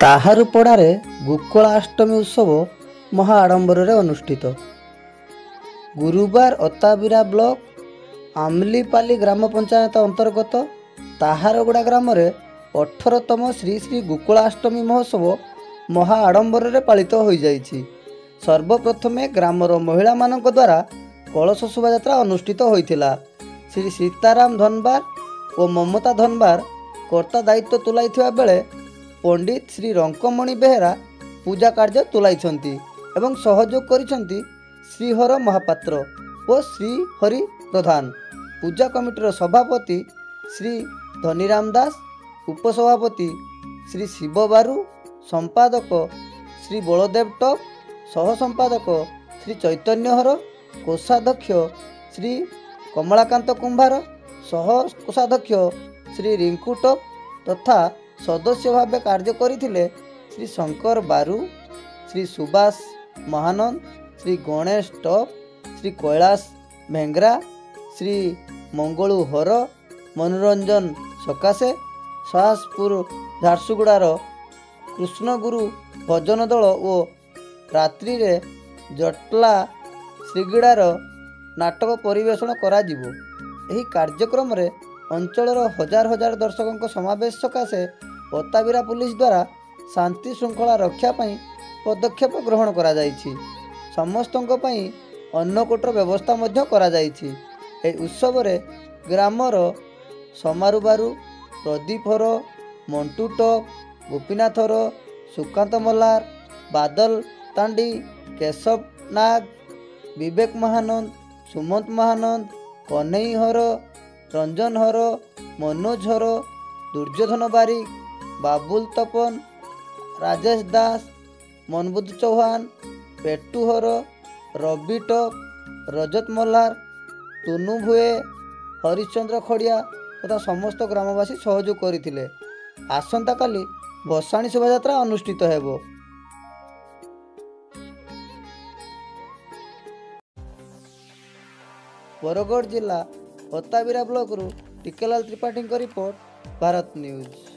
ତାହାରୁପଡ଼ାରେ ଗୋକୁଳାଷ୍ଟମୀ ଉତ୍ସବ ମହା ଆଡ଼ମ୍ବରରେ ଅନୁଷ୍ଠିତ। ଗୁରୁବାର ଅତାବିରା ବ୍ଲକ ଆମ୍ଲିପାଲି ଗ୍ରାମ ପଞ୍ଚାୟତ ଅନ୍ତର୍ଗତ ତାହାରଗୁଡ଼ା ଗ୍ରାମରେ 18ତମ ଶ୍ରୀ ଶ୍ରୀ ଗୋକୁଳାଷ୍ଟମୀ ମହୋତ୍ସବ ମହା ଆଡ଼ମ୍ବରରେ ପାଳିତ ହୋଇଯାଇଛି। ସର୍ବପ୍ରଥମେ ଗ୍ରାମର ମହିଳାମାନଙ୍କ ଦ୍ୱାରା କଳସ ଶୋଭାଯାତ୍ରା ଅନୁଷ୍ଠିତ ହୋଇଥିଲା। ଶ୍ରୀ ସୀତାରାମ ଧନବାର ଓ ମମତା ଧନବାର କର୍ତ୍ତା ଦାୟିତ୍ୱ ତୁଲାଇଥିବା ବେଳେ ପଣ୍ଡିତ ଶ୍ରୀ ରଙ୍କମଣି ବେହେରା ପୂଜା କାର୍ଯ୍ୟ ତୁଲାଇଛନ୍ତି ଏବଂ ସହଯୋଗ କରିଛନ୍ତି ଶ୍ରୀହର ମହାପାତ୍ର ଓ ଶ୍ରୀ ହରି ପ୍ରଧାନ। ପୂଜା କମିଟିର ସଭାପତି ଶ୍ରୀ ଧନୀରାମ ଦାସ, ଉପସଭାପତି ଶ୍ରୀ ଶିବ ବାରୁ, ସମ୍ପାଦକ ଶ୍ରୀ ବଳଦେବ ଟପ, ସହ ସମ୍ପାଦକ ଶ୍ରୀ ଚୈତନ୍ୟ ହର, କୋଷାଧ୍ୟକ୍ଷ ଶ୍ରୀ କମଳାକାନ୍ତ କୁମ୍ଭାର, ସହ କୋଷାଧ୍ୟକ୍ଷ ଶ୍ରୀ ରିଙ୍କୁ ଟପ ତଥା ସଦସ୍ୟ ଭାବେ କାର୍ଯ୍ୟ କରିଥିଲେ ଶ୍ରୀ ଶଙ୍କର ବାରୁ, ଶ୍ରୀ ସୁବାସ ମହାନନ୍ଦ, ଶ୍ରୀ ଗଣେଶ ଟପ, ଶ୍ରୀ କୈଳାସ ମେଙ୍ଗ୍ରା, ଶ୍ରୀ ମଙ୍ଗଳୁ ହର, ମନୋରଞ୍ଜନ ସକାଶେ, ସହାସପୁର ଝାରସୁଗୁଡ଼ାର କୃଷ୍ଣଗୁରୁ ଭଜନ ଦଳ ଓ ରାତ୍ରିରେ ଜଟଲା ଶ୍ରୀଗିଡ଼ାର ନାଟକ ପରିବେଷଣ କରାଯିବ। ଏହି କାର୍ଯ୍ୟକ୍ରମରେ ଅଞ୍ଚଳର ହଜାର ହଜାର ଦର୍ଶକଙ୍କ ସମାବେଶ ସକାଶେ ଅତାବିରା ପୁଲିସ ଦ୍ୱାରା ଶାନ୍ତି ଶୃଙ୍ଖଳା ରକ୍ଷା ପାଇଁ ପଦକ୍ଷେପ ଗ୍ରହଣ କରାଯାଇଛି। ସମସ୍ତଙ୍କ ପାଇଁ ଅନ୍ନକୂଟର ବ୍ୟବସ୍ଥା ମଧ୍ୟ କରାଯାଇଛି। ଏହି ଉତ୍ସବରେ ଗ୍ରାମର ସମାରୁ ବାରୁ, ପ୍ରଦୀପ ହର, ମଣ୍ଟୁ ଟପ, ଗୋପୀନାଥ ହର, ସୁକାନ୍ତ ମଲ୍ଲାର, ବାଦଲ ତାଣ୍ଡି, କେଶବ ନାଗ, ବିବେକ ମହାନନ୍ଦ, ସୁମନ୍ତ ମହାନନ୍ଦ, କହ୍ନେଇ ହର, ରଞ୍ଜନ ହର, ମନୋଜ ହର, ଦୁର୍ଯ୍ୟୋଧନ ବାରିକ, ବାବୁଲ ତପନ, ରାଜେଶ ଦାସ, ମନବୁଦ୍ଧ ଚୌହାନ, ପେଟୁ ହର, ରବି ଟପ, ରଜତ ମଲ୍ଲାର, ଟୁନୁ ଭୁଏ, ହରିଶ୍ଚନ୍ଦ୍ର ଖଡ଼ିଆ ତଥା ସମସ୍ତ ଗ୍ରାମବାସୀ ସହଯୋଗ କରିଥିଲେ। ଆସନ୍ତାକାଲି ଭସାଣୀ ଶୋଭାଯାତ୍ରା ଅନୁଷ୍ଠିତ ହେବ। ବରଗଡ଼ ଜିଲ୍ଲା ଅତାବିରା ବ୍ଲକରୁ ଟିକେଲାଲ ତ୍ରିପାଠୀଙ୍କ ରିପୋର୍ଟ, ଭାରତ ନ୍ୟୁଜ।